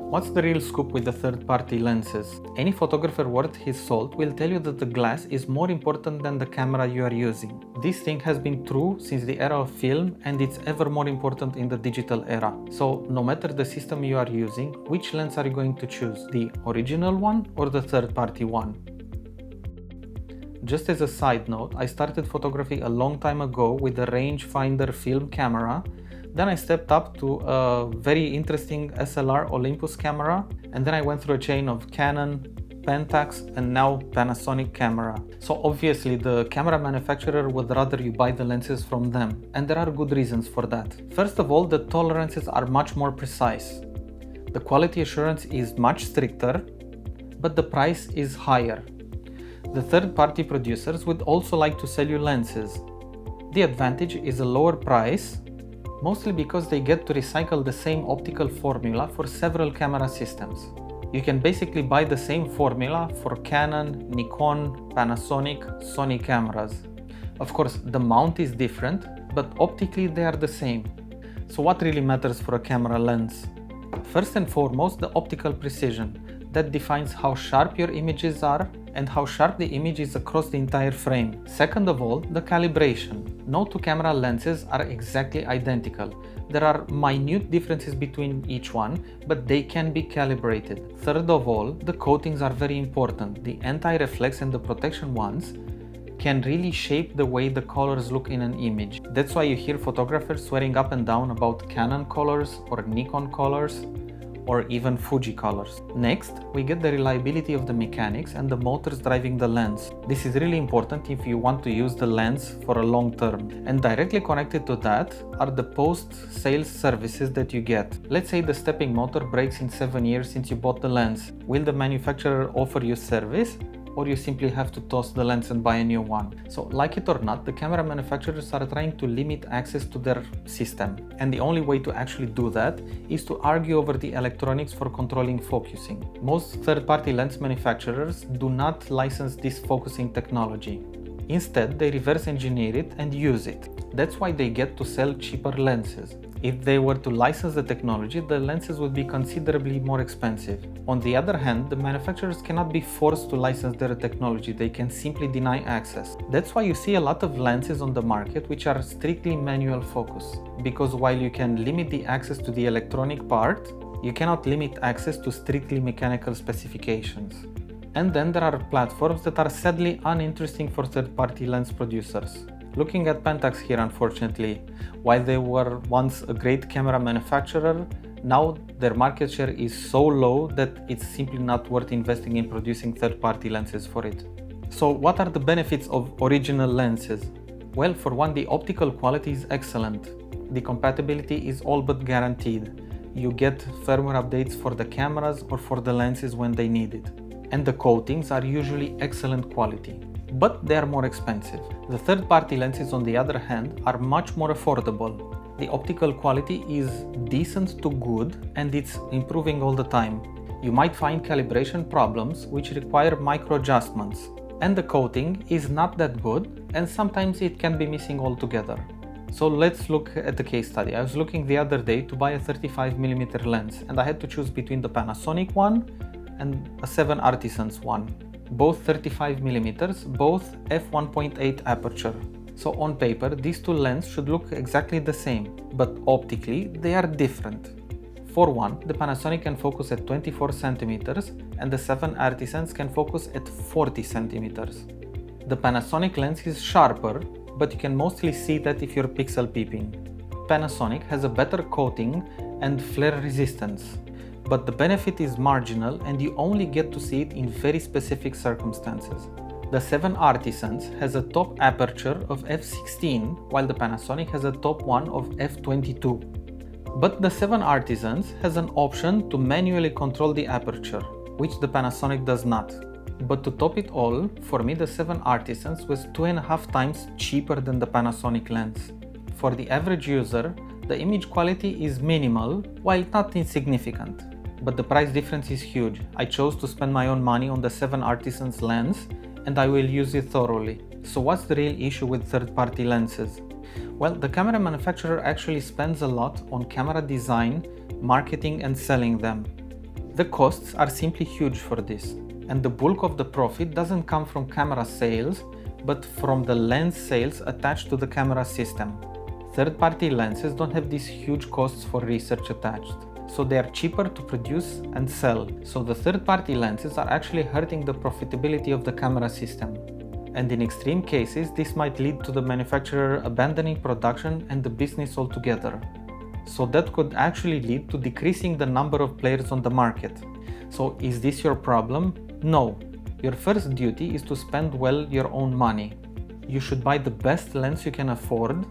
What's the real scoop with the third-party lenses? Any photographer worth his salt will tell you that the glass is more important than the camera you are using. This thing has been true since the era of film, and it's ever more important in the digital era. So no matter the system you are using, which lens are you going to choose? The original one or the third-party one? Just as a side note, I started photography a long time ago with a rangefinder film camera. Then I stepped up to a very interesting SLR Olympus camera, and then I went through a chain of Canon, Pentax, and now Panasonic camera. So obviously the camera manufacturer would rather you buy the lenses from them, and there are good reasons for that. First of all, the tolerances are much more precise. The quality assurance is much stricter, but the price is higher. The third-party producers would also like to sell you lenses. The advantage is a lower price, mostly because they get to recycle the same optical formula for several camera systems. You can basically buy the same formula for Canon, Nikon, Panasonic, Sony cameras. Of course, the mount is different, but optically they are the same. So what really matters for a camera lens? First and foremost, the optical precision. That defines how sharp your images are and how sharp the image is across the entire frame. Second of all, the calibration. No two camera lenses are exactly identical. There are minute differences between each one, but they can be calibrated. Third of all, the coatings are very important. The anti-reflex and the protection ones can really shape the way the colors look in an image. That's why you hear photographers swearing up and down about Canon colors or Nikon colors, or even Fuji colors. Next, we get the reliability of the mechanics and the motors driving the lens. This is really important if you want to use the lens for a long term. And directly connected to that are the post-sales services that you get. Let's say the stepping motor breaks in 7 years since you bought the lens. Will the manufacturer offer you service? Or you simply have to toss the lens and buy a new one. So like it or not, the camera manufacturers are trying to limit access to their system. And the only way to actually do that is to argue over the electronics for controlling focusing. Most third-party lens manufacturers do not license this focusing technology. Instead, they reverse engineer it and use it. That's why they get to sell cheaper lenses. If they were to license the technology, the lenses would be considerably more expensive. On the other hand, the manufacturers cannot be forced to license their technology, they can simply deny access. That's why you see a lot of lenses on the market which are strictly manual focus. Because while you can limit the access to the electronic part, you cannot limit access to strictly mechanical specifications. And then there are platforms that are sadly uninteresting for third-party lens producers. Looking at Pentax here, unfortunately, while they were once a great camera manufacturer, now their market share is so low that it's simply not worth investing in producing third-party lenses for it. So what are the benefits of original lenses? Well, for one, the optical quality is excellent. The compatibility is all but guaranteed. You get firmware updates for the cameras or for the lenses when they need it. And the coatings are usually excellent quality, but they are more expensive. The third-party lenses, on the other hand, are much more affordable. The optical quality is decent to good, and it's improving all the time. You might find calibration problems which require micro adjustments, and the coating is not that good, and sometimes it can be missing altogether. So let's look at the case study. I was looking the other day to buy a 35mm lens, and I had to choose between the Panasonic one and a 7 Artisans one. Both 35mm, both f1.8 aperture. So on paper, these two lenses should look exactly the same, but optically they are different. For one, the Panasonic can focus at 24 centimeters and the 7 Artisans can focus at 40 centimeters. The Panasonic lens is sharper, but you can mostly see that if you're pixel peeping. Panasonic has a better coating and flare resistance, but the benefit is marginal and you only get to see it in very specific circumstances. The 7 Artisans has a top aperture of f16, while the Panasonic has a top one of f22. But the 7 Artisans has an option to manually control the aperture, which the Panasonic does not. But to top it all, for me the 7 Artisans was 2.5 times cheaper than the Panasonic lens. For the average user, the image quality is minimal, while not insignificant. But the price difference is huge. I chose to spend my own money on the 7 Artisans lens, and I will use it thoroughly. So what's the real issue with third-party lenses? Well, the camera manufacturer actually spends a lot on camera design, marketing and selling them. The costs are simply huge for this, and the bulk of the profit doesn't come from camera sales, but from the lens sales attached to the camera system. Third-party lenses don't have these huge costs for research attached, so they are cheaper to produce and sell. So the third-party lenses are actually hurting the profitability of the camera system. And in extreme cases, this might lead to the manufacturer abandoning production and the business altogether. So that could actually lead to decreasing the number of players on the market. So is this your problem? No. Your first duty is to spend well your own money. You should buy the best lens you can afford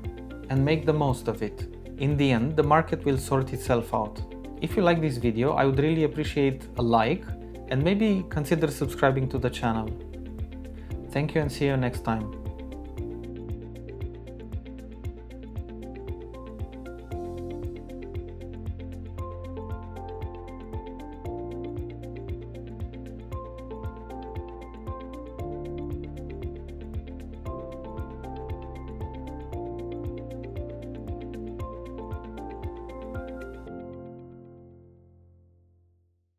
and make the most of it. In the end, the market will sort itself out. If you like this video, I would really appreciate a like and maybe consider subscribing to the channel. Thank you and see you next time.